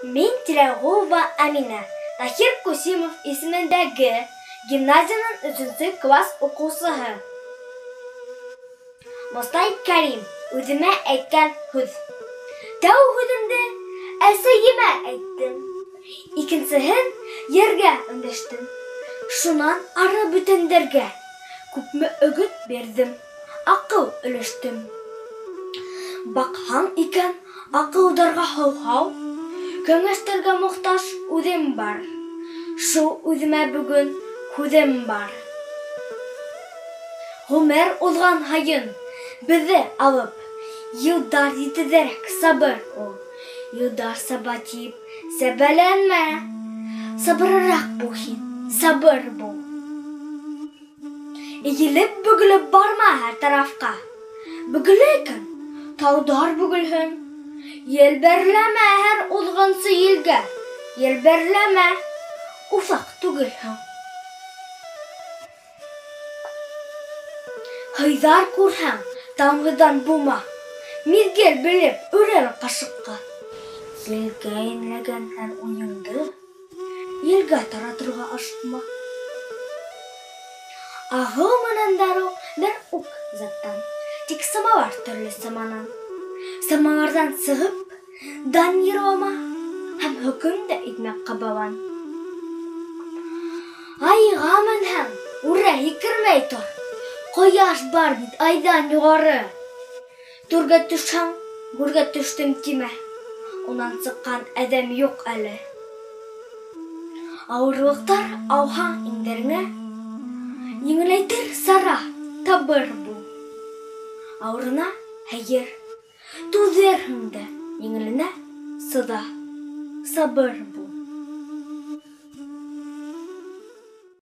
Мен Тирягова Амина, Tahir Kusimov ismindagi gimnaziyaning 3 klass o'quvchisi. Mustay Karim o'zime aytgan so'z. Tavhidimda asayime aytdim. İkincisihin yerga undashdim. Shundan ara butunlarga ko'pmi o'g'it berdim. Aql ulashdim. Baqham ekan aqllarga hav-hav. Kengashlarga muhtoj o'zim bor. Shu o'zime bugun ko'zim bor. Ömer olgan hayın bizi alıp yıldar yitiderek sabır ol. Yıldar sabatip sebelenme. Sabırarak bu hin, sabır bu. Eğilip bugülüp barma her tarafka. Bugüleyken tağdar bugülhün. Yelberleme her olğansı yilge. Yelberleme ufak tugülhün. Haydar kurhan tamgıdan buma. Mizgel bilip ürel kaşıkka. Yelge inlegen her oyundu. Yelge taratırga aşkma. Ahı manandaru bir uk zattan. Tik samavar türlü samanan. Samavardan sığıp dan yiroma. Hem hüküm de itmek kabavan. Ay gaman hem urra yikirmey tur. Koyaş bar bit aydan yukarı. Turga düşsem, gurga düştüm kime. Ondan çıkan adam yok ali. Ağırlıklar avhan indirine. Yengileytir sara tabır bu. Ağrına hayır. Tuzerhinde yengiline sıda sabır bu.